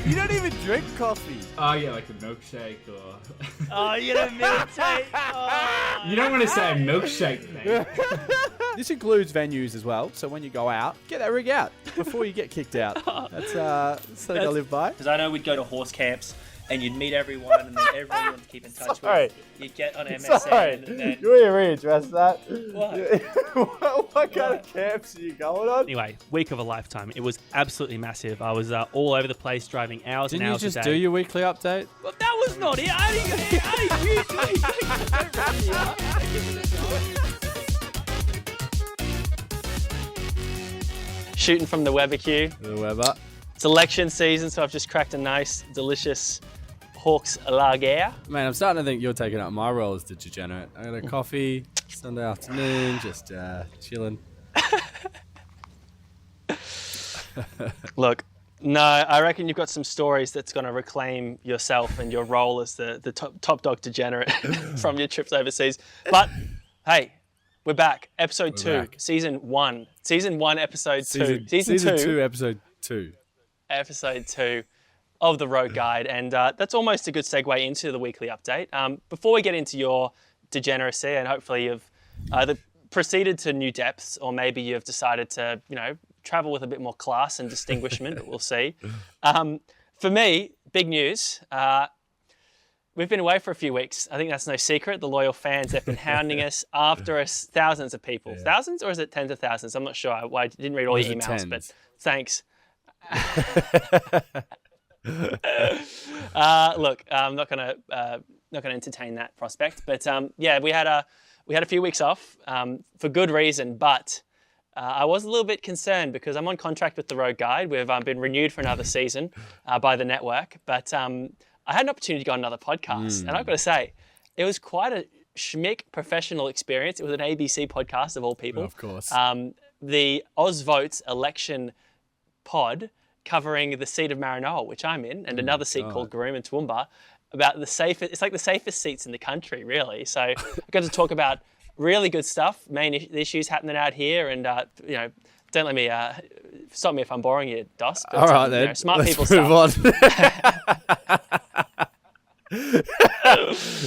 You don't even drink coffee. Oh, yeah, like a milkshake or... Oh, you don't milkshake. Oh. You don't want to say a milkshake, mate. This includes venues as well, so when you go out, get that rig out before you get kicked out. That's something I live by. Because I know we'd go to horse camps and you'd meet everyone and then everyone you want to keep in touch with. You'd get on MSN and then... You want to readdress that? What? What kind of camps are you going on? Anyway, week of a lifetime. It was absolutely massive. I was all over the place, driving hours Didn't and you hours just a day. do your weekly update? Well, that was not it. I didn't Shooting from the Weber. The Weber. It's election season, so I've just cracked a nice, delicious Hawks lager. Man, I'm starting to think you're taking up my role as the degenerate. I got a coffee, Sunday afternoon, just chilling. Look, no, I reckon you've got some stories that's going to reclaim yourself and your role as the top dog degenerate from your trips overseas. But hey, we're back. Episode 2, season 1. Season 1, episode 2. Season 2, episode 2. Episode 2 of the Road Guide, and that's almost a good segue into the weekly update. Before we get into your degeneracy, and hopefully you've either proceeded to new depths, or maybe you've decided to, travel with a bit more class and distinguishment, but we'll see. For me, big news. We've been away for a few weeks. I think that's no secret. The loyal fans have been hounding us, after us, thousands of people. Yeah. Thousands, or is it tens of thousands? I'm not sure. I didn't read all your emails, but thanks. Look, I'm not gonna entertain that prospect, but yeah, we had a few weeks off for good reason, but I was a little bit concerned because I'm on contract with the Road Guide. We've been renewed for another season by the network, but I had an opportunity to go on another podcast, and I've got to say, it was quite a schmick professional experience. It was an ABC podcast of all people, of course. The Ozvotes election pod, covering the seat of Maranoa, which I'm in, and another seat called Garoom and Toowoomba, about the safest. It's like the safest seats in the country, really. So I got to talk about really good stuff, main issues happening out here, and don't let me stop me if I'm boring you, Dos. But, all right, then. Smart Let's people move stuff.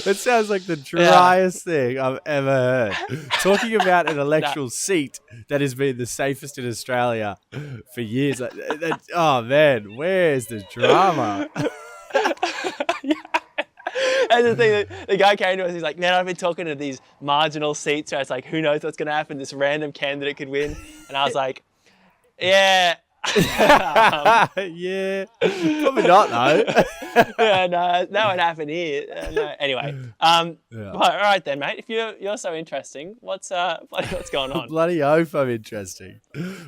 That sounds like the driest thing I've ever heard. Talking about an electoral seat that has been the safest in Australia for years. Oh man, where's the drama? And the thing, the guy came to us, he's like, man, I've been talking to these marginal seats where it's like, who knows what's going to happen? This random candidate could win. And I was like, yeah. Yeah, probably not though. Yeah, no, that would happen here. No. Anyway, all right then, mate. If you're so interesting, what's going on? Bloody oath, I'm interesting.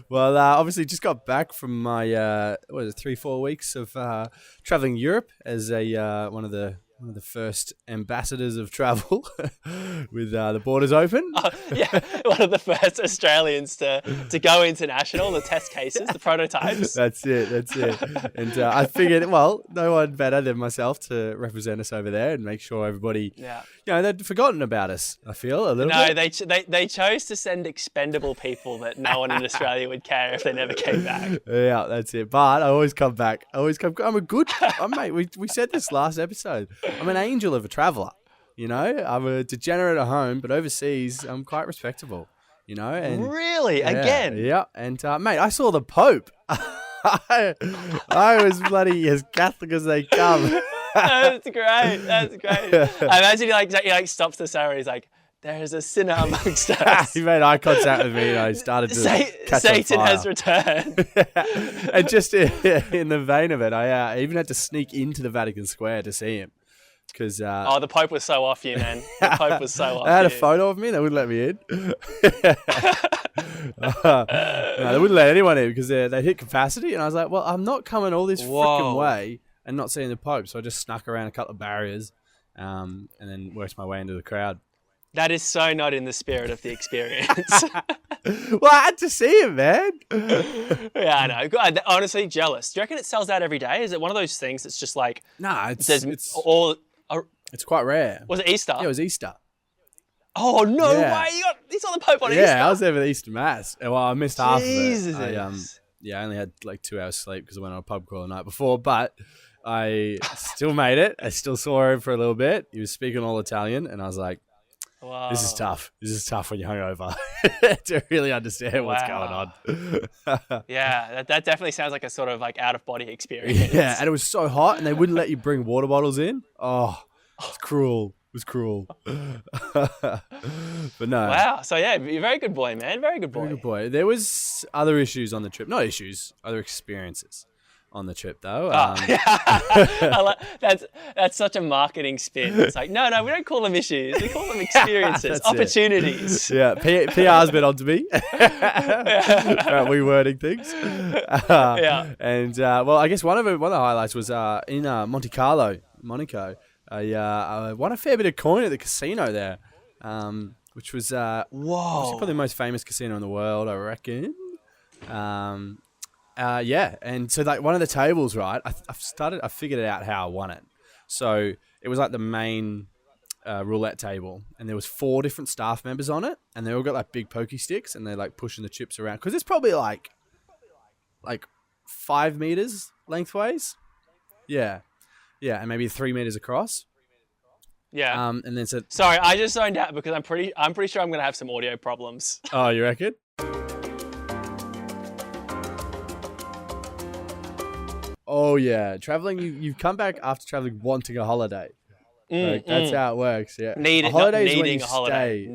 Well, obviously just got back from my 3-4 weeks of traveling Europe as a one of the first ambassadors of travel with the borders open. Yeah, one of the first Australians to go international, the test cases, the prototypes. That's it. And I figured, well, no one better than myself to represent us over there and make sure everybody, they'd forgotten about us, I feel, a little bit. No, they chose to send expendable people that no one in Australia would care if they never came back. Yeah, that's it. But I always come back. Mate, we said this last episode. I'm an angel of a traveller, I'm a degenerate at home, but overseas, I'm quite respectable, And really? Again? Yeah. And, mate, I saw the Pope. I was bloody as Catholic as they come. That's great. I imagine he stops the ceremony. He's like, there is a sinner amongst us. He made eye contact with me and I started to catch Satan on fire. has returned. And just in the vein of it, I even had to sneak into the Vatican Square to see him. Cause, the Pope was so off you, man. The Pope was so off you. They had a photo of me. They wouldn't let me in. No, they wouldn't let anyone in because they hit capacity. And I was like, well, I'm not coming all this freaking way and not seeing the Pope. So I just snuck around a couple of barriers and then worked my way into the crowd. That is so not in the spirit of the experience. Well, I had to see him, man. Yeah, I know. I'm honestly jealous. Do you reckon it sells out every day? Is it one of those things that's just like... No, it's quite rare. Was it Easter? Yeah, it was Easter. Oh, no way. You saw the Pope on Easter? Yeah, I was there for the Easter Mass. Well, I missed half of it. I only had like 2 hours sleep because I went on a pub crawl the night before, but I still made it. I still saw him for a little bit. He was speaking all Italian, and I was like, Wow. this is tough. This is tough when you're hungover to really understand what's going on. Yeah, that definitely sounds like a sort of like out of body experience. Yeah, and it was so hot, and they wouldn't let you bring water bottles in. Oh, it's cruel. It was cruel. But no. Wow. So yeah, you're a very good boy, man. Very good boy. Very good boy. There was other issues on the trip. Not issues, other experiences on the trip, though. That's such a marketing spin. It's like, no, we don't call them issues. We call them experiences, opportunities. Yeah, PR's been on to me. Rewording things. And well, I guess one of the highlights was in Monte Carlo, Monaco. I won a fair bit of coin at the casino there, which was probably the most famous casino in the world, I reckon. And so like one of the tables, right? I figured it out how I won it. So it was like the main roulette table, and there was 4 different staff members on it, and they all got like big pokey sticks, and they're like pushing the chips around because it's probably like 5 meters lengthways. Yeah, and maybe 3 meters across. Yeah. And then said, sorry, I just zoned out because I'm pretty sure I'm gonna have some audio problems. "Oh, you reckon?" Oh yeah, traveling. You've come back after traveling wanting a holiday. That's how it works. Yeah, needing a holiday.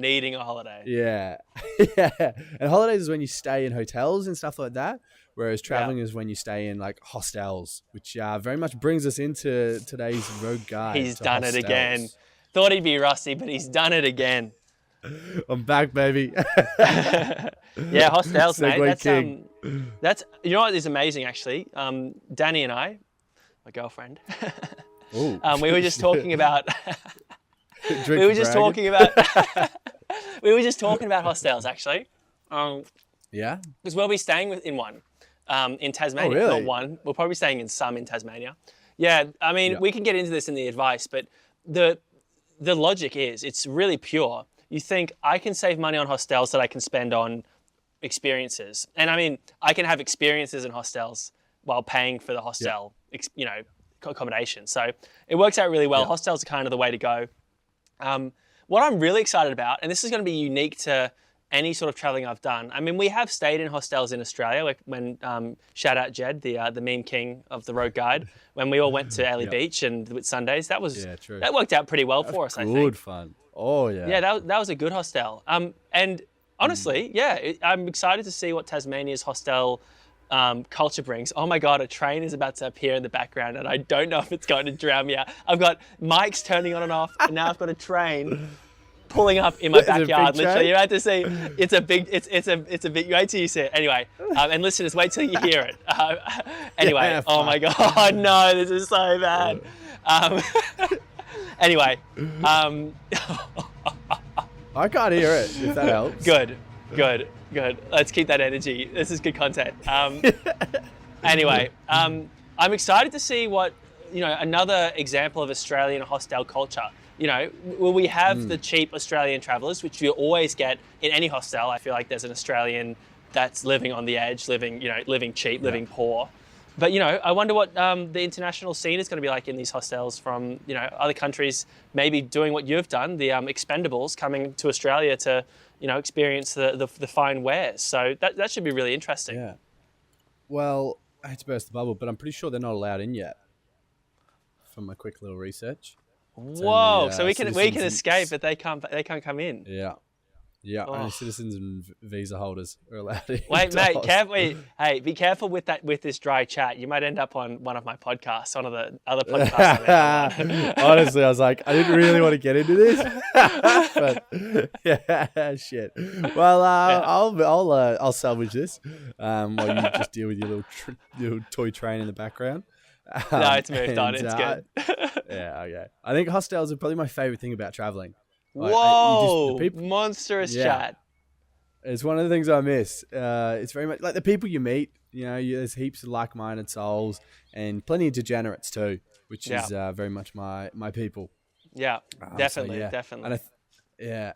Yeah, yeah. And holidays is when you stay in hotels and stuff like that. Whereas traveling is when you stay in like hostels, which very much brings us into today's road guide. He's done it again. Thought he'd be rusty, but he's done it again. I'm back, baby. Yeah, hostels, mate. That's you know what is amazing actually. Danny and I, my girlfriend, we were just talking about. we were just talking about hostels actually. Yeah. Because we'll be staying in one, in Tasmania. Oh, really? Not one. We'll probably be staying in some in Tasmania. Yeah, I mean, we can get into this in the advice, but the logic is it's really pure. You think I can save money on hostels that I can spend on experiences. And I mean, I can have experiences in hostels while paying for the hostel, accommodation. So it works out really well. Hostels are kind of the way to go. What I'm really excited about, and this is going to be unique to any sort of traveling I've done. I mean, we have stayed in hostels in Australia, like when, shout out Jed, the meme king of the road guide, when we all went to Airlie Beach and with Sundays. That worked out pretty well for us, I think. Good fun. Oh, yeah. Yeah, that was a good hostel. And honestly, I'm excited to see what Tasmania's hostel culture brings. Oh my God, a train is about to appear in the background and I don't know if it's going to drown me out. I've got mics turning on and off, and now I've got a train pulling up in my backyard. Literally, you're about to see. It's a big. Wait till you see it. Anyway, and listeners, wait till you hear it. Anyway, oh my God, no, this is so bad. Anyway, I can't hear it. If that helps. Good. Let's keep that energy. This is good content. Anyway, I'm excited to see what another example of Australian hostel culture. Will we have the cheap Australian travellers, which you always get in any hostel? I feel like there's an Australian that's living on the edge, living cheap, living poor. But, I wonder what the international scene is going to be like in these hostels from, other countries, maybe doing what you've done, the expendables coming to Australia to, experience the fine wares. So that should be really interesting. Yeah. Well, I hate to burst the bubble, but I'm pretty sure they're not allowed in yet from my quick little research. Whoa! So we can escape, but they can't come in. Yeah. Only citizens and visa holders are allowed in. Wait, mate, be careful with this dry chat. You might end up on one of my podcasts, one of the other podcasts. Honestly, I was like, I didn't really want to get into this, but yeah, shit. Well, I'll salvage this while you just deal with your little toy train in the background. No, it's moved on. It's good. Yeah, okay. I think hostels are probably my favorite thing about traveling. Whoa! Monstrous chat. It's one of the things I miss. It's very much like the people you meet. There's heaps of like-minded souls and plenty of degenerates too, which is very much my people. Yeah, definitely. And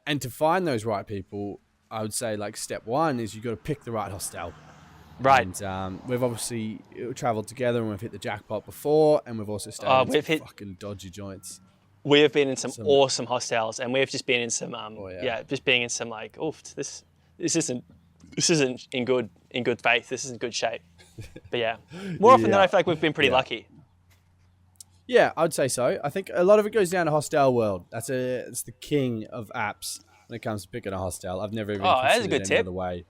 and to find those right people, I would say like step one is you got to pick the right hostel. Right. And we've obviously travelled together and we've hit the jackpot before, and we've also stayed in we've some hit- fucking dodgy joints. We have been in some awesome hostels, and we've just been in some just being in some like, oof, this isn't in good faith. This isn't good shape. But yeah, more often than I feel like we've been pretty lucky. Yeah, I'd say so. I think a lot of it goes down to Hostel World. It's the king of apps when it comes to picking a hostel. I've never even that's a considered good any tip. other way.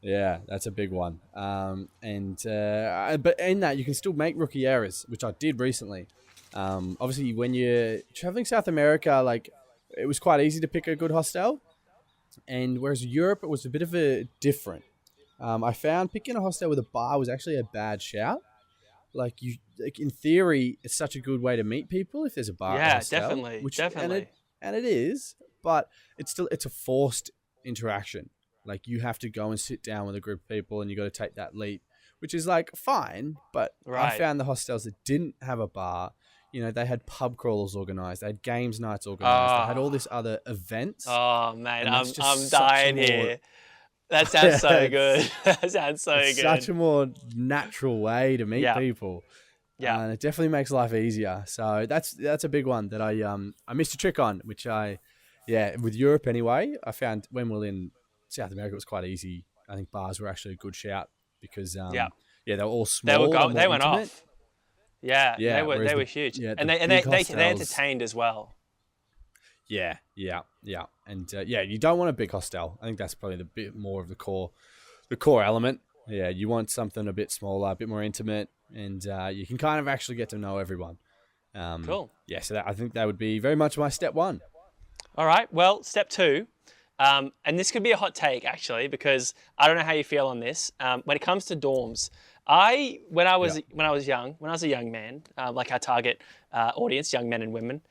Yeah, that's a big one. But in that, you can still make rookie errors, which I did recently. Obviously, when you're traveling South America, like it was quite easy to pick a good hostel, and whereas Europe, it was a bit of a different. I found picking a hostel with a bar was actually a bad shout. Like in theory, it's such a good way to meet people if there's a bar. Yeah, hostel, definitely. And it is, but it's a forced interaction. Like you have to go and sit down with a group of people, and you got to take that leap, which is like fine. But I found the hostels that didn't have a bar. They had pub crawlers organized, they had games nights organized, they had all this other events. Oh man, I'm dying here. That sounds so good. That sounds so good. Such a more natural way to meet people. Yeah, and it definitely makes life easier. So that's a big one that I missed a trick on, which with Europe anyway, I found when we were in South America it was quite easy. I think bars were actually a good shout because they were all small. They went off. Yeah, they were huge, Yeah, and they entertained as well. Yeah, and you don't want a big hostel. I think that's probably the bit more of the core element. Yeah, you want something a bit smaller, a bit more intimate, and you can kind of actually get to know everyone. Cool. Yeah, so I think that would be very much my step one. All right. Well, step two, and this could be a hot take actually, because I don't know how you feel on this. When it comes to dorms, when I was a young man, like our target audience, young men and women,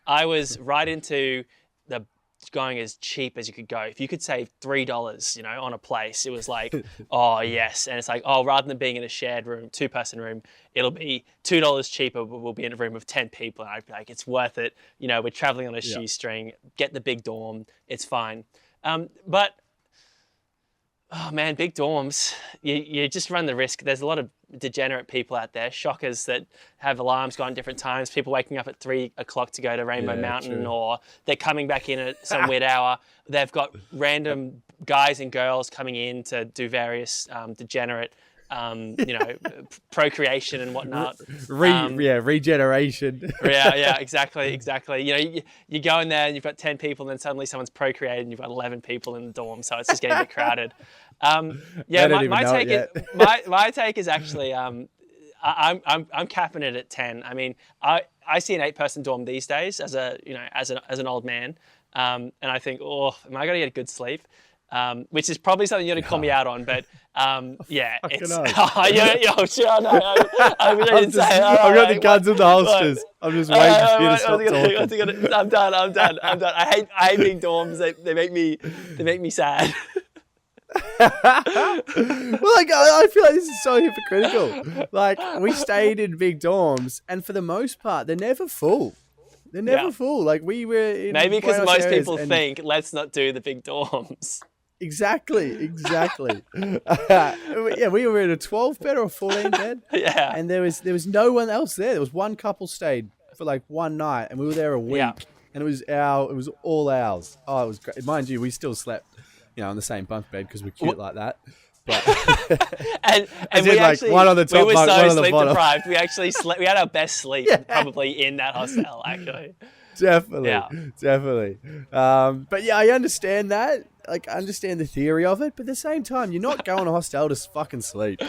I was right into the going as cheap as you could go. If you could save $3, on a place, it was like, oh yes. And it's like, oh, rather than being in a shared room, 2-person room, it'll be $2 cheaper, but we'll be in a room of 10 people. And I'd be like, it's worth it. We're traveling on a shoestring, get the big dorm, it's fine. But oh man, big dorms, you just run the risk. There's a lot of degenerate people out there, shockers that have alarms going at different times, people waking up at 3 o'clock to go to Rainbow Mountain, true. or they're coming back in at some weird hour. They've got random guys and girls coming in to do various degenerate, procreation and whatnot. Regeneration. Yeah, exactly. You go in there and you've got 10 people, and then suddenly someone's procreated and you've got 11 people in the dorm, so it's just getting a bit crowded. My take is actually I'm capping it at 10. I mean, I see an 8-person dorm these days as an old man, and I think, oh, am I going to get a good sleep? Which is probably something you're going to call me out on, but it's sure. No, I'm going to say I've got the guns and the holsters. I'm just waiting for you to stop talking. I'm done. I hate big dorms. They make me sad. Well, like I feel like this is so hypocritical. Like we stayed in big dorms, and for the most part, they're never full. They're never full. Like we were in maybe because Buenos most Aires people think let's not do the big dorms. Exactly. We were in a 12-bed or a 14-bed. Yeah. And there was no one else there. There was one couple stayed for like one night, and we were there a week. Yeah. And it was all ours. Oh, it was great. Mind you, we still slept, on the same bunk bed because we're cute like that. But and we actually, one on the top, we were so sleep the deprived. We actually slept. We had our best sleep probably in that hostel. Actually, definitely. But yeah, I understand that. Like, I understand the theory of it, but at the same time, you're not going to a hostel to fucking sleep.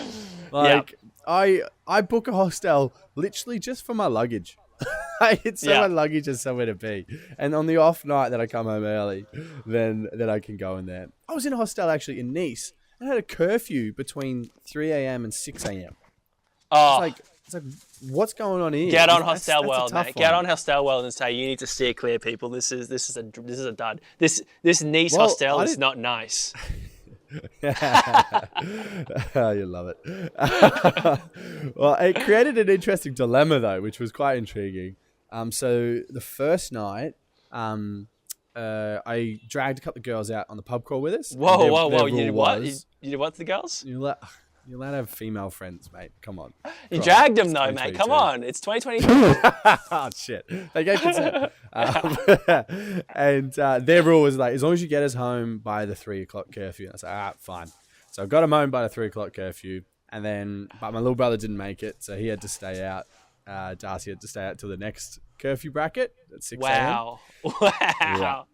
Like, I book a hostel literally just for my luggage. It's so my luggage has somewhere to be, and on the off night that I come home early, then I can go in there. I was in a hostel actually in Nice. I had a curfew between 3 a.m. and 6 a.m. Oh, it's like, what's going on here? Get on Hostel World, mate. Get on Hostel World and say you need to steer clear, people. This is a dud. This Nice hostel is not nice. You love it. Well, it created an interesting dilemma though, which was quite intriguing. So the first night, I dragged a couple of girls out on the pub crawl with us. and Whoa, their- whoa, their whoa! You rule did what? was, You did what to the girls? you're allowed to have female friends, mate. Come on. You Right, dragged them it's though, mate. 2022. Come on, it's 2022. Oh shit! They gave consent. And their rule was like, as long as you get us home by the 3 o'clock curfew. I was like, fine. So I got him home by the 3 o'clock curfew, and then but my little brother didn't make it, so he had to stay out. Darcy had to stay out till the next curfew bracket at 6 a.m. Wow, wow.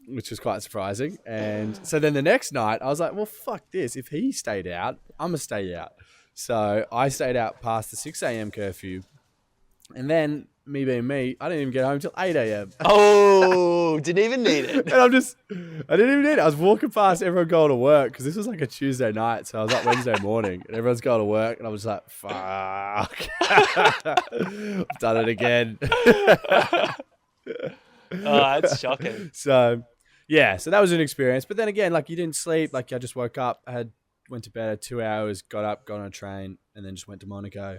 Which was quite surprising. And so then the next night, I was like, well, fuck this. If he stayed out, I'm going to stay out. So I stayed out past the 6 a.m. curfew. And then, me being me, I didn't even get home till 8 a.m. Oh, didn't even need it. And I didn't even need it. I was walking past everyone going to work because this was like a Tuesday night. So I was up Wednesday morning and everyone's going to work. And I was like, fuck. I've done it again. Oh, that's shocking. So, yeah, so that was an experience. But then again, like you didn't sleep. Like I just woke up, went to bed at 2 hours, got up, got on a train, and then just went to Monaco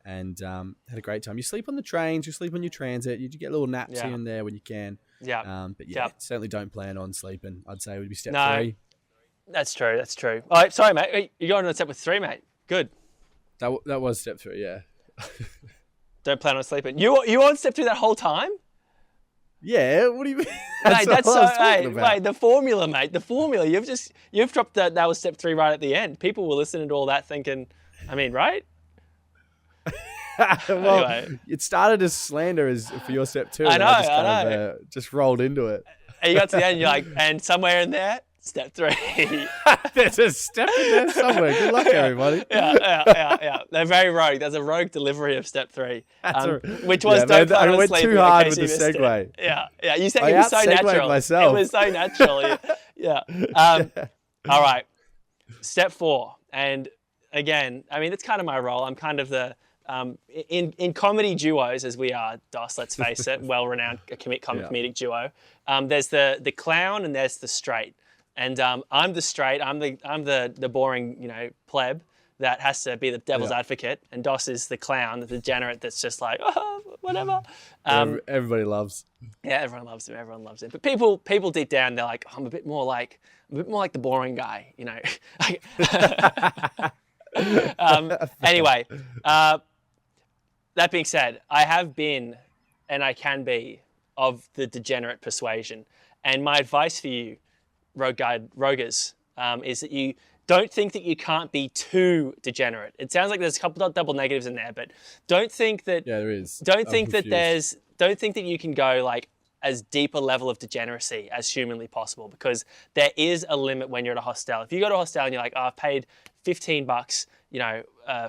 and had a great time. You sleep on the trains, you sleep on your transit, you get little naps here and there when you can. Yeah. But yeah, certainly don't plan on sleeping. I'd say it would be step No. 3. That's true. That's true. All right, sorry, mate. You're going on step with 3, mate. Good. That was step 3, yeah. Don't plan on sleeping. You on step 3 that whole time? Yeah, what do you mean? Mate, that's what so. I was talking Hey, about. mate, the formula, mate. The formula. You've dropped that was step 3 right at the end. People were listening to all that thinking, I mean, right? Well, Anyway. it started as slander for your step 2. I and know, I just I kind of just rolled into it. And you got to the end, you're like, and somewhere in there, step 3. There's a step in there somewhere. Good luck, everybody. Yeah. They're very rogue. There's a rogue delivery of step 3, which was don't plan I on went sleeping too in hard case with the you missed it. segue. Yeah. You said I it was so out-segued natural. myself. It was so natural. Yeah. All right. Step 4, and again, I mean, it's kind of my role. I'm kind of the in comedy duos, as we are, Dos. Let's face it, well-renowned comedic duo. There's the clown and there's the straight. And I'm the straight. I'm the boring, pleb that has to be the devil's advocate. And Dos is the clown, the degenerate that's just like, oh, whatever. Everybody loves. Yeah, everyone loves him. Everyone loves him. But people deep down, they're like, I'm a bit more like the boring guy, Anyway, that being said, I have been, and I can be, of the degenerate persuasion. And my advice for you, Rogers, is that you don't think that you can't be too degenerate. It sounds like there's a couple of double negatives in there, but don't think that. Yeah, there is. Don't think that you can go like as deep a level of degeneracy as humanly possible, because there is a limit when you're at a hostel. If you go to a hostel and you're like, I've paid $15,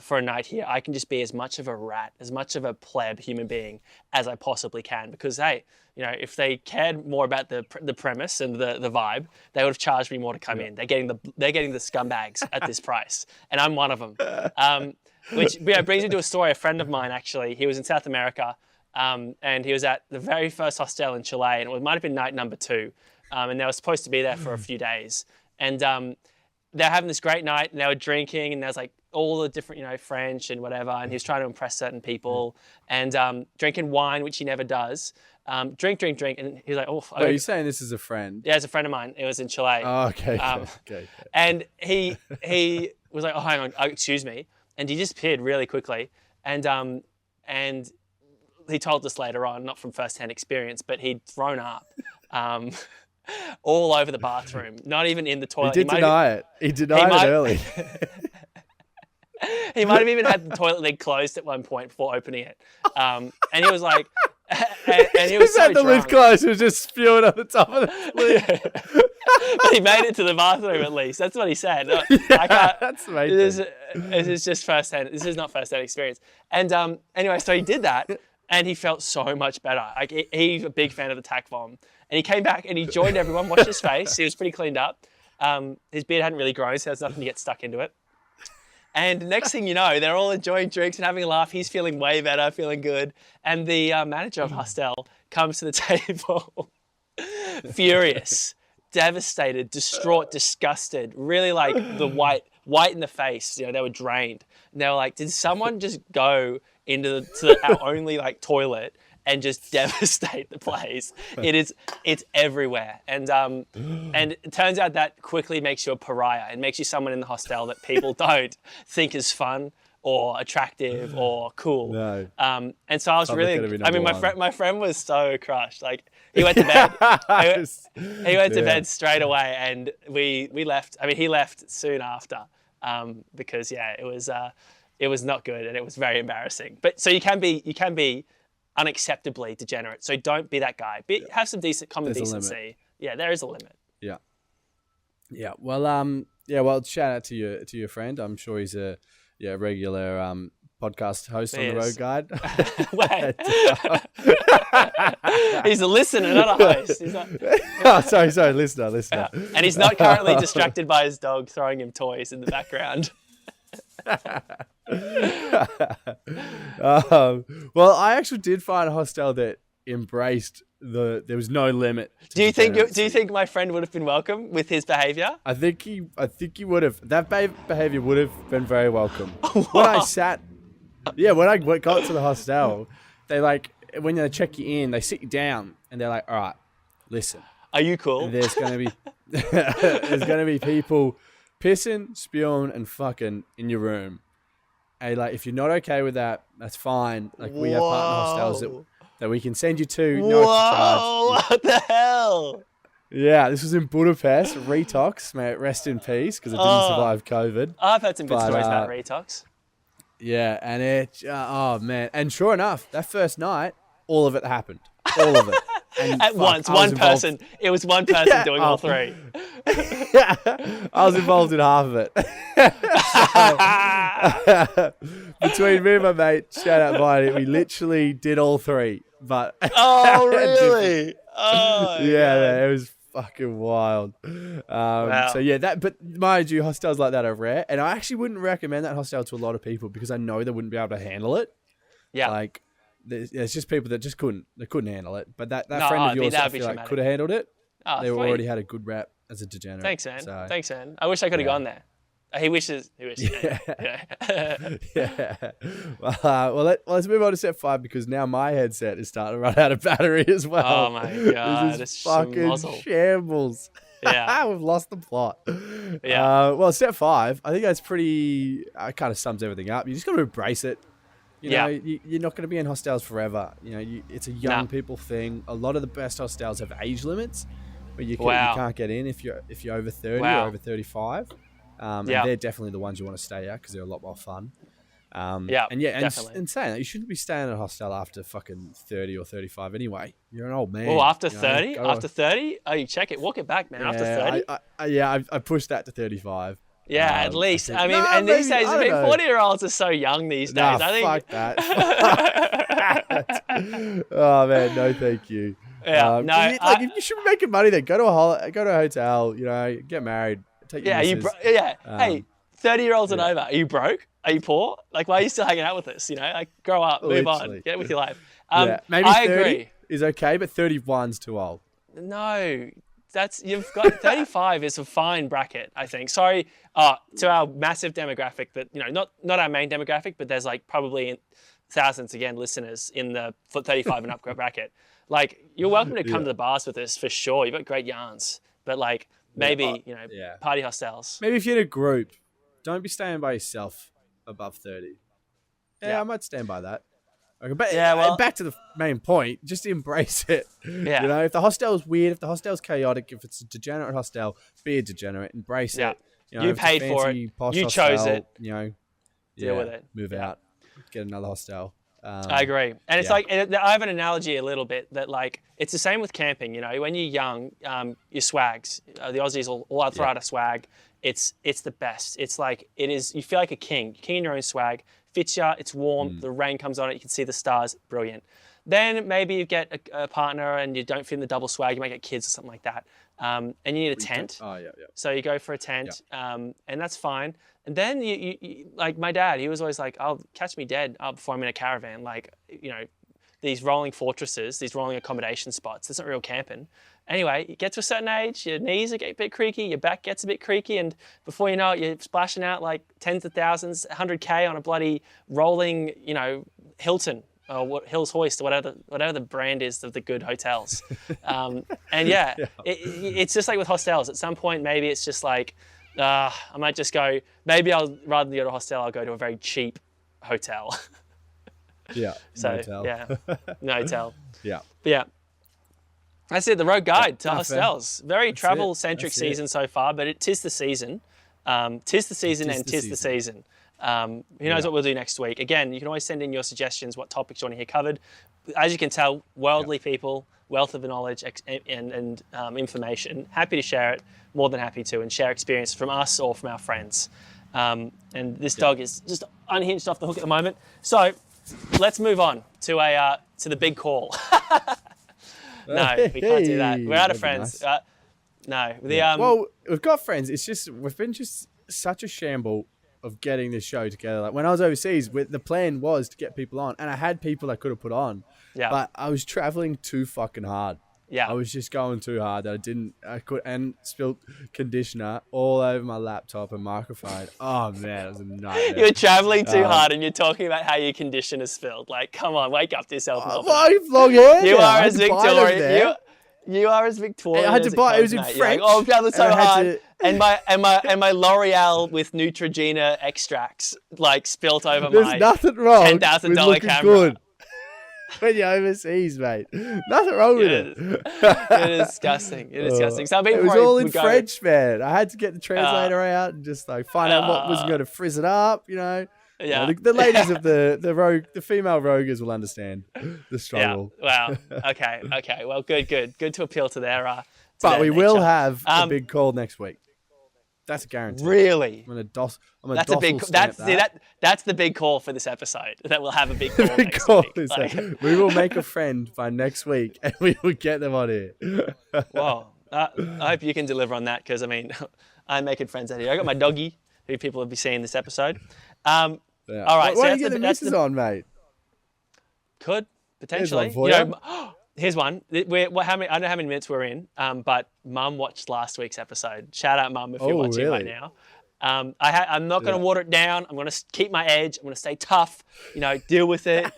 for a night here, I can just be as much of a rat, as much of a pleb human being as I possibly can. Because hey, if they cared more about the premise and the vibe, they would have charged me more to come in. They're getting the scumbags at this price, and I'm one of them. Which brings me to a story. A friend of mine, actually, he was in South America, and he was at the very first hostel in Chile, and it might have been night number 2, and they were supposed to be there for a few days, and they're having this great night, and they were drinking, and there's like all the different, French and whatever, and he was trying to impress certain people, and drinking wine, which he never does. Drink, and he's like, oh. Wait, are you saying this is a friend? Yeah, it's a friend of mine. It was in Chile. Oh, okay. Okay. And he was like, oh, hang on, excuse me, and he disappeared really quickly, and he told us later on, not from first-hand experience, but he'd thrown up. All over the bathroom, not even in the toilet. He denied it. He denied it early. He might have even had the toilet lid closed at one point before opening it. And he was like, and he was so had the drunk. lid closed. It was just spewing on the top of the lid. But he made it to the bathroom at least. That's what he said. That's amazing. This is just first-hand. This is not first-hand experience. And anyway, so he did that, and he felt so much better. Like he's a big fan of the tack bomb. And he came back and he joined everyone, washed his face. He was pretty cleaned up. His beard hadn't really grown, so there's nothing to get stuck into it. And next thing you know, they're all enjoying drinks and having a laugh. He's feeling way better, feeling good. And the manager of Hostel comes to the table, furious, devastated, distraught, disgusted, really like the white in the face. They were drained. And they were like, did someone just go into our only like toilet and just devastate the place. It's everywhere, and it turns out that quickly makes you a pariah. It makes you someone in the hostel that people don't think is fun or attractive or cool. No. And so I was Public enemy really, I mean, number one. my friend was so crushed. Like he went to bed, he went to bed straight away, and we left. I mean, he left soon after, because it was not good and it was very embarrassing. But so you can be unacceptably degenerate. So don't be that guy. Have some common There's a decency. Yeah, there is a limit. Yeah. Yeah. Well, shout out to your friend. I'm sure he's a regular podcast host on the Road Guide. Wait. He's a listener, not a host. He's not... Oh, sorry, listener. And he's not currently distracted by his dog throwing him toys in the background. Well, I actually did find a hostel that embraced there was no limit. Do you think my friend would have been welcome with his behaviour? I think he would have. That behavior would have been very welcome. When I got to the hostel, they when they check you in, they sit you down and they're like, "All right, listen. Are you cool?" There's gonna be people pissing, spewing, and fucking in your room. And if you're not okay with that, that's fine. We have partner hostels that we can send you to. No extra charge. What the hell? Yeah, this was in Budapest. Retox, may it rest in peace, because it didn't survive COVID. I've heard some good stories about Retox. Yeah, and oh man, and sure enough, that first night, all of it happened. All of it. And At once, one person. It was one person doing all three. Yeah, I was involved in half of it. Between me and my mate, shout out Vine, we literally did all three. But oh really? Oh yeah, man, it was fucking wild. Wow. So yeah, but mind you, hostels like that are rare, and I actually wouldn't recommend that hostel to a lot of people because I know they wouldn't be able to handle it. Yeah, there's just people that just couldn't handle it. But that No, friend of yours, I that'd be feel traumatic. could have handled it. Oh, They sweet. already had a good rap as a degenerate. Thanks, man. So, Thanks, man. I wish I could have gone there. He wishes. Yeah. Yeah. Yeah. Let's move on to step 5 because now my headset is starting to run out of battery as well. Oh my god, This it's is fucking schmozzle. shambles. Yeah. We've lost the plot. Yeah. Well, step 5, I think that's pretty. Kind of sums everything up. You just got to embrace it. You know, you're not going to be in hostels forever. You know, it's a young people thing. A lot of the best hostels have age limits, but you can't get in if you're over 30 or over 35. And they're definitely the ones you want to stay at because they're a lot more fun. Definitely. And saying that, you shouldn't be staying at a hostel after fucking 30 or 35 anyway. You're an old man. Well, after you know, 30? After 30? Oh, you check it. Walk it back, man. After 30? I pushed that to 35. Yeah, at least. I mean, No, these maybe, days, I don't know. 40-year-olds are so young these days. Nah, I think. fuck that. Oh man, no, thank you. Yeah, no. You should be making money then. Go to a hotel. You know, get married. Take your missus. Hey, 30-year-olds and over. Are you broke? Are you poor? Like, why are you still hanging out with us? You know, like, grow up, move Literally. on, get with your life. Maybe I 30 agree. is okay, but 31's too old. No, you've got 35 is a fine bracket, I think. Sorry, to our massive demographic that, you know, not our main demographic, but there's like probably thousands again listeners in the 35 and up bracket. Like, you're welcome to come to the bars with us for sure. You've got great yarns, but like maybe party hostels. Maybe if you're in a group, don't be staying by yourself above 30. Yeah, I might stand by that. Okay, but back to the main point, just embrace it. Yeah. You know, if the hostel's weird, if the hostel's chaotic, if it's a degenerate hostel, be a degenerate, embrace it. You know, You if it's a paid for fancy, it. posh You hostel, chose it. You know, Deal with it. Move out, get another hostel. I agree. And it's like, I have an analogy a little bit that like, it's the same with camping, you know, when you're young, your swags, the Aussies all throw out a swag. It's the best. It's like, you feel like a king in your own swag, fits you, it's warm, the rain comes on it, you can see the stars, brilliant. Then maybe you get a partner and you don't fit in the double swag, you might get kids or something like that. And you need a tent. Oh, yeah. So you go for a tent, and that's fine. And then you like my dad, he was always like, "Oh, catch me dead before I'm in a caravan." Like, you know, these rolling fortresses, these rolling accommodation spots. That's not real camping. Anyway, you get to a certain age, your knees get a bit creaky, your back gets a bit creaky, and before you know it, you're splashing out like tens of thousands, 100K on a bloody rolling, you know, Hilton what Hills Hoist, or whatever the brand is of the good hotels. And yeah, it's just like with hostels. At some point, maybe it's just like I might just go. Maybe rather than go to a hostel, I'll go to a very cheap hotel. Yeah. So Motel. yeah, no hotel. Yeah. But yeah. That's it. The road guide to fair. hostels. Very travel-centric That's it. season so far, but tis the season. Tis the season and tis the season. Who knows what we'll do next week? Again, you can always send in your suggestions, what topics you want to hear covered. As you can tell, worldly people, wealth of knowledge and information. Happy to share it. More than happy to, and share experience from us or from our friends. And this dog is just unhinged off the hook at the moment. So let's move on to the big call. No, we can't do that. We're out of friends. Nice. No. Well, we've got friends. It's just we've been just such a shamble of getting this show together. Like when I was overseas, the plan was to get people on, and I had people I could have put on. Yeah. But I was traveling too fucking hard. Yeah. I was just going too hard that and spilled conditioner all over my laptop and microphone. Oh man, it was a nightmare. You're traveling too hard and you're talking about how your conditioner spilled. Like, come on, wake up to yourself, Melvin. Well, you've long hair. You now. are I as had to buy them Victorian. there. You are as Victorian. I had to as buy. It was comes, in mate. You're French. like, oh, I'm traveling so and I had hard. to- And my L'Oreal with Neutrogena extracts like spilt over There's my nothing wrong with $10,000 looking camera. good when you're overseas, mate. Nothing wrong with it. It is disgusting. It is disgusting. Some people It was probably all in would go, French, man. I had to get the translator out and just like find out what was going to frizz it up, you know. Yeah. The ladies of the female roguers will understand the struggle. Yeah. Wow. Okay. Well, good to appeal to their. But their we will nature. have a big call next week. That's a guarantee. Really. I'm gonna That's a big. That's the big call for this episode. That we'll have a big call next week. Is Like, that we will make a friend by next week, and we will get them on here. wow. I hope you can deliver on that because I mean, I'm making friends out here. I got my doggy, who people will be seeing this episode. Yeah. All right. Why so don't you get the missus on, mate? Could potentially. for You you. know, here's one. I don't know how many minutes we're in, but Mum watched last week's episode. Shout out, Mum, if you're watching right really? now. I'm not going to water it down. I'm going to keep my edge. I'm going to stay tough. You know, deal with it.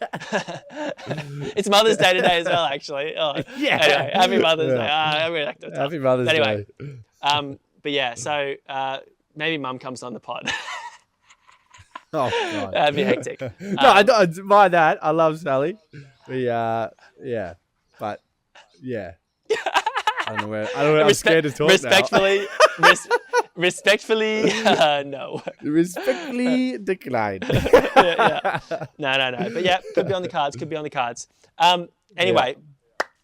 It's Mother's Day today as well, actually. Oh, Yeah. Anyway, happy Mother's Yeah. Day. I'm going to act tough. Happy Mother's But anyway, Day. but yeah, so maybe Mum comes on the pod. Oh God. That'd be hectic. No, I don't mind that. I love Sally. Yeah, but yeah. I don't know where. I'm scared to talk respectfully, respectfully, no. now. Respectfully declined. Yeah. No. But yeah, could be on the cards. Anyway,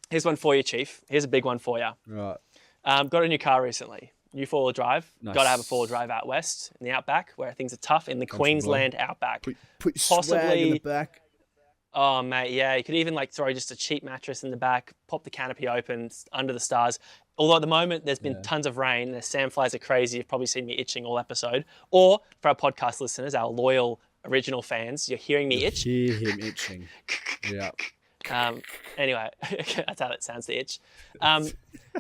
here's one for you, Chief. Here's a big one for you. Right. Got a new car recently. New four-wheel drive. Nice. Got to have a four-wheel drive out west in the outback where things are tough in the Queensland outback. Put your swag in the back. Oh, mate, yeah. You could even like throw just a cheap mattress in the back, pop the canopy open under the stars. Although at the moment there's been tons of rain. The sandflies are crazy. You've probably seen me itching all episode. Or for our podcast listeners, our loyal original fans, you're hearing me itch. Hear him itching. Yeah. Anyway, that's how that sounds, the itch. And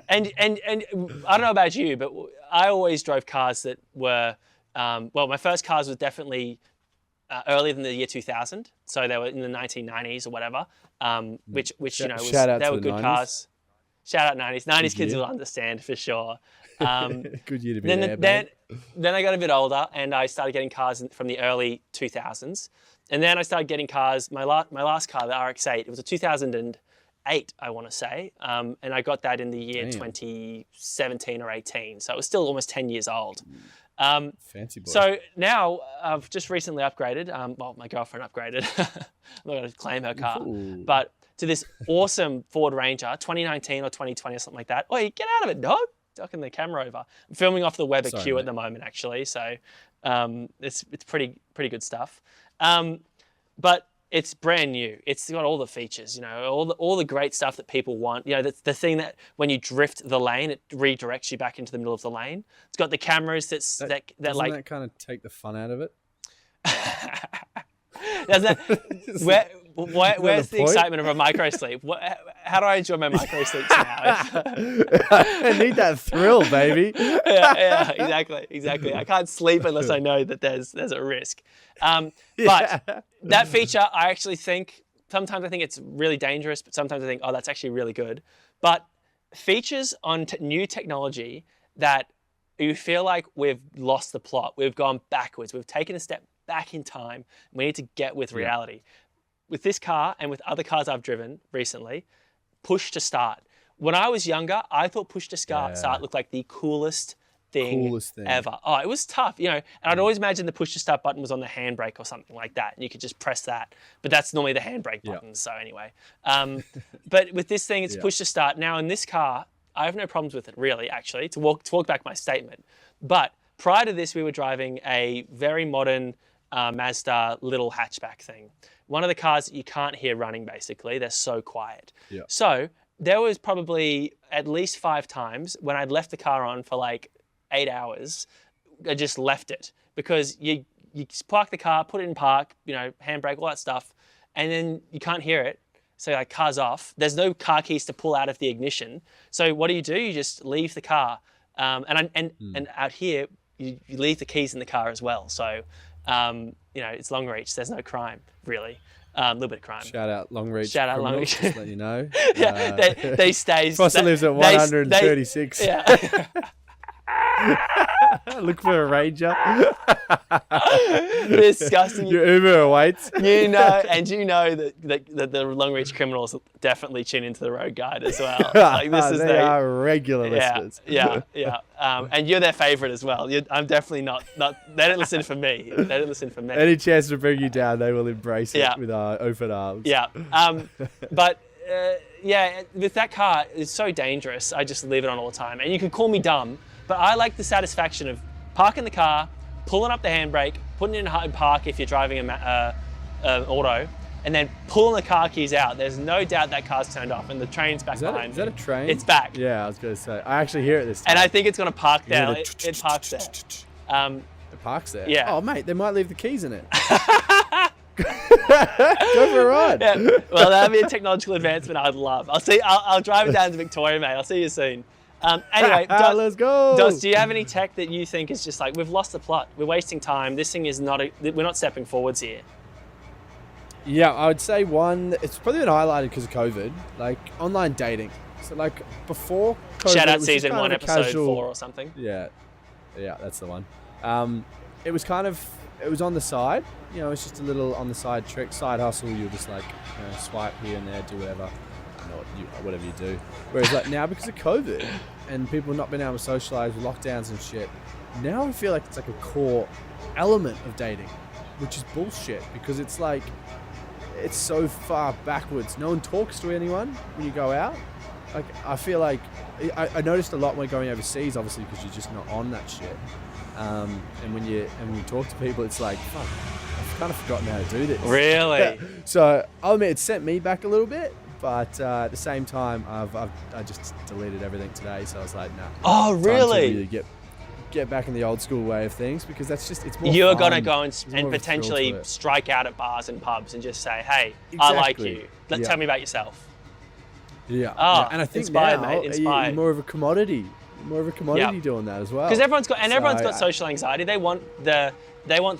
I don't know about you, but I always drove cars that were, my first cars was definitely earlier than the year 2000. So they were in the 1990s or whatever, which you know, they were good 90s. cars. Shout out 90s. 90s kids will understand for sure. Good year to be there, Then I got a bit older and I started getting cars from the early 2000s. And then I started getting cars. My last car, the RX-8, it was a 2008, I want to say. And I got that in the year 2017 or 18. So it was still almost 10 years old. Fancy boy. So now I've just recently upgraded. My girlfriend upgraded. I'm not going to claim her car. Ooh. But to this awesome Ford Ranger, 2019 or 2020 or something like that. Oh, get out of it, dog. Ducking the camera over. I'm filming off the Weber Sorry, Q mate. at the moment, actually. So it's pretty good stuff. But it's brand new. It's got all the features, you know, all the great stuff that people want. You know, the thing that when you drift the lane, it redirects you back into the middle of the lane. It's got the cameras that Doesn't like. that kind of take the fun out of it? Where's the point? excitement of a micro sleep? How do I enjoy my micro sleeps now? I need that thrill, baby. yeah, exactly. I can't sleep unless I know that there's a risk. But that feature, I actually think Sometimes I think it's really dangerous, but sometimes I think, oh, that's actually really good. But features on new technology that you feel like we've lost the plot, we've gone backwards, we've taken a step back in time, and we need to get with reality. With this car and with other cars I've driven recently, push to start. When I was younger, I thought push to start looked like the coolest thing ever. Oh, it was tough, you know, and I'd always imagine the push to start button was on the handbrake or something like that, and you could just press that. But that's normally the handbrake button, so anyway. But with this thing, it's push to start. Now in this car, I have no problems with it, really, actually, to walk back my statement. But prior to this, we were driving a very modern Mazda little hatchback thing. One of the cars that you can't hear running, basically. They're so quiet. Yeah. So there was probably at least 5 times when I'd left the car on for like 8 hours, I just left it because you park the car, put it in park, you know, handbrake, all that stuff, and then you can't hear it. So like car's off. There's no car keys to pull out of the ignition. So what do? You just leave the car. And out here, you leave the keys in the car as well. So, you know, it's long reach. There's no crime, really. A little bit of crime. Shout out long reach. Shout out long reach. Just let you know. They stay. Foster lives at 136. Yeah. Look for a ranger. Disgusting. Your Uber awaits. You know that the long reach criminals definitely tune into the road guide as well. Like they are regular listeners. Yeah. And you're their favorite as well. I'm definitely not. They don't listen for me. Any chance to bring you down, they will embrace it with our open arms. Yeah. But. With that car, it's so dangerous. I just leave it on all the time. And you can call me dumb, but I like the satisfaction of parking the car, pulling up the handbrake, putting it in hard park if you're driving an auto, and then pulling the car keys out. There's no doubt that car's turned off and the train's back behind. Is that a train? It's back. Yeah, I was going to say. I actually hear it this time. And I think it's going to park there. It parks there. It parks there? Yeah. Oh, mate, they might leave the keys in it. Go for a ride. Yeah. Well, that'd be a technological advancement I'd love. I'll drive it down to Victoria, mate. I'll see you soon. Anyway, let's go. Dos, do you have any tech that you think is just like, we've lost the plot, we're wasting time, this thing is not, we're not stepping forwards here? Yeah, I would say one, it's probably been highlighted because of COVID, like online dating. So like before COVID, shout out season 1, episode 4 or something. Yeah, that's the one. It was it was on the side, you know, it's just a little on the side trick, side hustle. You'll just like, you know, swipe here and there, do whatever, whatever you do. Whereas like now, because of COVID and people not being able to socialize with lockdowns and shit, now I feel like it's like a core element of dating, which is bullshit because it's like, it's so far backwards. No one talks to anyone when you go out. Like, I feel like, I noticed a lot when going overseas, obviously, because you're just not on that shit. And when you talk to people, it's like, fuck, I've kind of forgotten how to do this. Really? Yeah. So, I mean, it sent me back a little bit, but at the same time, I just deleted everything today. So I was like, nah. Oh, really? Time to really get back in the old school way of things, because that's just, it's more You're fun. going to go and potentially strike out at bars and pubs and just say, hey, exactly. I like you. Tell me about yourself. Yeah. Oh, and I think inspired, now mate. Inspired. You're more of a commodity. doing that as well. Because everyone's got social anxiety. They want the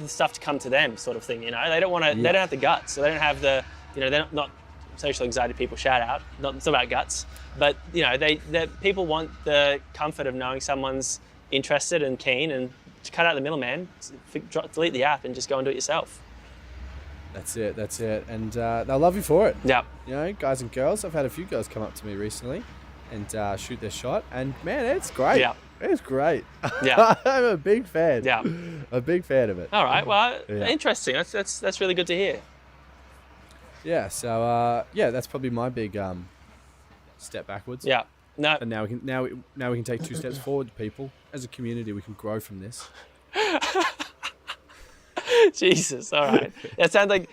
stuff to come to them, sort of thing. You know, they don't want to. They don't have the guts. So they don't have the. You know, they're not social anxiety people. Shout out. It's not about guts, but you know, the people want the comfort of knowing someone's interested and keen, and to cut out the middleman, delete the app, and just go and do it yourself. That's it. And they'll love you for it. Yeah. You know, guys and girls. I've had a few girls come up to me recently and shoot their shot. And man, it's great. Yeah. It's great. Yeah. I'm a big fan. Yeah. A big fan of it. All right. Well, interesting. That's really good to hear. Yeah. So that's probably my big step backwards. Yeah. No. And now we can take 2 steps forward, people. As a community, we can grow from this. Jesus, all right. It sounds like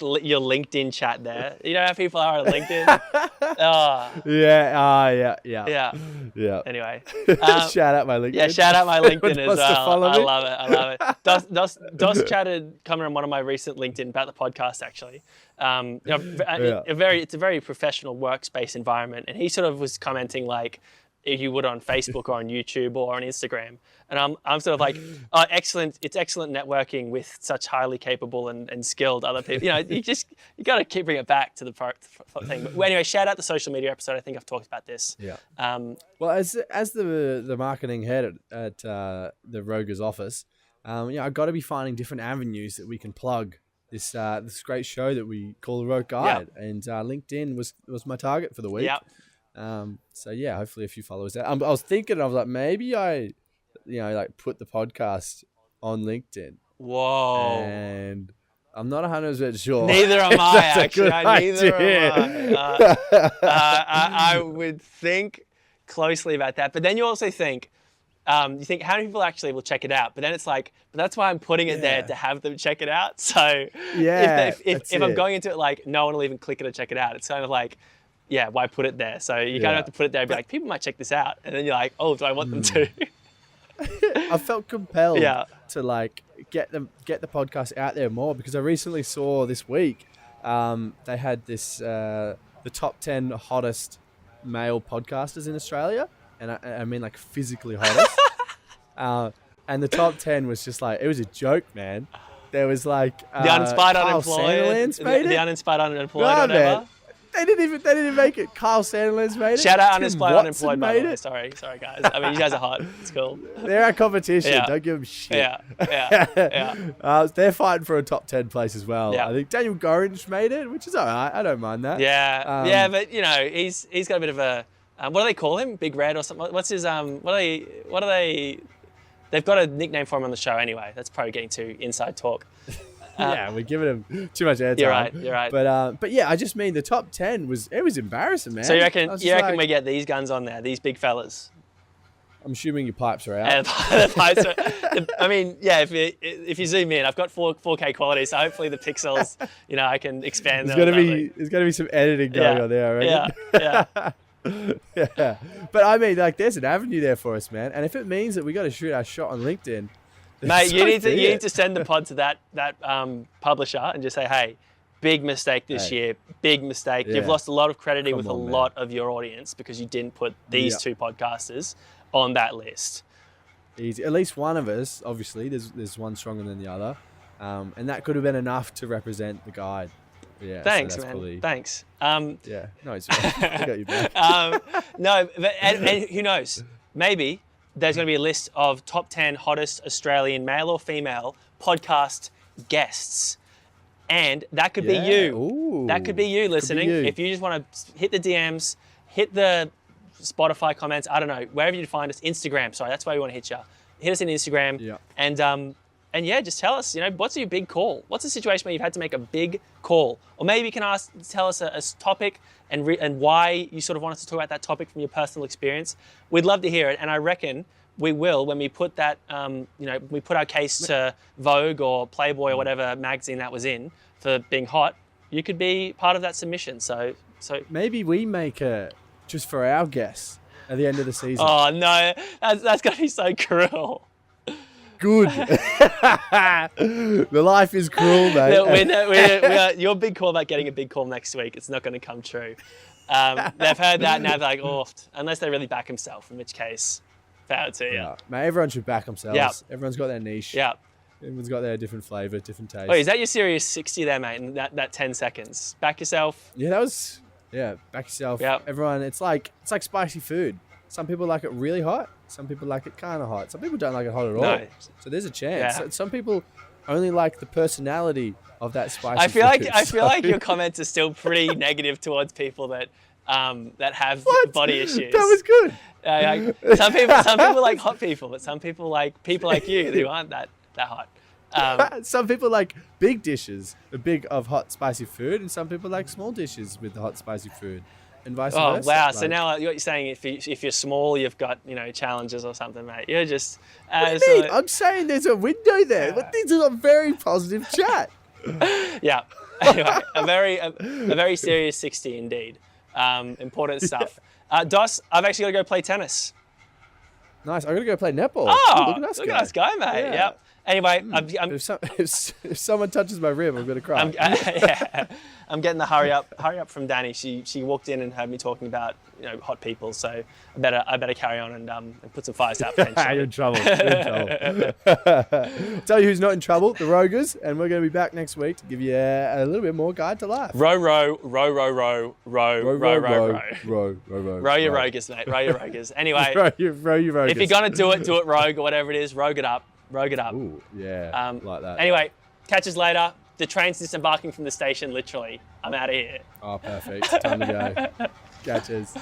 your LinkedIn chat there. You know how people are on LinkedIn? Oh. Yeah. Anyway. Shout out my LinkedIn. Yeah, shout out my LinkedIn as well. I me. love it. Dos chatted, coming on one of my recent LinkedIn about the podcast, actually. It's a very professional workspace environment. And he sort of was commenting like, you would on Facebook or on YouTube or on Instagram. And I'm sort of like, oh, excellent. It's excellent networking with such highly capable and skilled other people. You know, you got to keep bringing it back to the thing. But anyway, shout out the social media episode. I think I've talked about this. Yeah. Well, as the marketing head at the Roger's office, I've got to be finding different avenues that we can plug this great show that we call the Rogue Guide, and LinkedIn was my target for the week. Yeah. So yeah, hopefully a few followers there. I was thinking, I was like, maybe I, like put the podcast on LinkedIn. Whoa. And I'm not 100% sure. Neither am I, actually. Neither am I. I would think closely about that, but then you also think, you think how many people actually will check it out? But then it's like, but that's why I'm putting it there to have them check it out. So if I'm going into it like no one will even click it or check it out, it's kind of like, yeah, why put it there? So you kind of have to put it there and be like, people might check this out, and then you're like, oh, do I want them to? I felt compelled to like get the podcast out there more, because I recently saw this week they had this the top 10 hottest male podcasters in Australia. And I mean like physically hottest. And the top 10 was just like, it was a joke, man. There was like the uninspired Kyle unemployed. The uninspired unemployed, whatever. Man. They didn't even make it. Kyle Sandilands made it. Shout out uninspired unemployed, by the way. it. Sorry guys. I mean, you guys are hot. It's cool. They're our competition. Don't give them shit. Yeah. They're fighting for a top 10 place as well. Yeah. I think Daniel Gorringe made it, which is all right. I don't mind that. Yeah, but he's got a bit of a what do they call him? Big Red or something? What's his what are they? They've got a nickname for him on the show anyway. That's probably getting too inside talk. Yeah, we're giving him too much airtime. You're right. But yeah, I just mean the top 10 was embarrassing, man. So you reckon we get these guns on there, these big fellas? I'm assuming your pipes are out. And the pipes are, I mean, yeah. If you zoom in, I've got 4K quality, so hopefully the pixels, I can expand. There's gonna be some editing going on there, right? Yeah. Yeah. But I mean, like, there's an avenue there for us, man. And if it means that we got to shoot our shot on LinkedIn. Mate, you need to send the pod to that publisher and just say, hey, big mistake this year, big mistake. Yeah. You've lost a lot of credibility with a lot of your audience because you didn't put these two podcasters on that list. Easy. At least one of us, obviously, there's one stronger than the other, and that could have been enough to represent the guide. Yeah. Thanks, man. Probably... Thanks. Yeah. No, it's right. I got you back. No, but and who knows? Maybe there's going to be a list of top 10 hottest Australian male or female podcast guests. And that could be you. Ooh, that could be you listening. If you just want to hit the DMs, hit the Spotify comments, I don't know, wherever you find us, Instagram, sorry, that's where we want to hit you. Hit us in Instagram. Yeah. And yeah, just tell us, what's your big call? What's the situation where you've had to make a big call? Or maybe you can tell us a topic and why you sort of want us to talk about that topic from your personal experience. We'd love to hear it. And I reckon we will when we put that, we put our case to Vogue or Playboy or whatever magazine that was in for being hot. You could be part of that submission. So maybe we make it just for our guests at the end of the season. Oh no, that's going to be so cruel. Good. The life is cruel, mate. Your big call about getting a big call next week, it's not going to come true. They've heard that, now they're like, unless they really back himself, in which case, power to you. Yeah. Mate, everyone should back themselves. Yeah. Everyone's got their niche. Yeah. Everyone's got their different flavour, different taste. Oh, is that your serious 60 there, mate, in that 10 seconds? Back yourself. Yeah, back yourself. Yeah. Everyone, it's like spicy food. Some people like it really hot. Some people like it kind of hot. Some people don't like it hot at all. No. So there's a chance. Yeah. Some people only like the personality of that spicy I feel food. like your comments are still pretty negative towards people that have body issues. That was good. Some people like hot people, but some people like people like you who aren't that hot. Some people like big dishes, of hot spicy food, and some people like small dishes with the hot spicy food. And vice versa. Oh wow! So now what you're saying, if you're small, you've got challenges or something, mate. You're just. What do you mean? I'm saying there's a window there. But this is a very positive chat. Yeah. Anyway, a very serious 60 indeed. Important stuff. Dos, I've actually got to go play tennis. Nice. I'm gonna go play netball. Oh, look at us go, mate. Yeah. Yep. Anyway, if someone touches my rib, I'm gonna cry. I'm getting the hurry up from Danny. She walked in and heard me talking about hot people, so I better carry on and put some fires out. You're in trouble. Tell you who's not in trouble, the Rogers, and we're going to be back next week to give you a little bit more guide to life. Row your Rogers, mate. Row your Rogers. Anyway, row your Rogers. If you're gonna do it rogue or whatever it is, rogue it up. Ooh, yeah, like that. Anyway, catch us later. The train's disembarking from the station, literally. I'm out of here. Oh, perfect. Time to go. Catch us.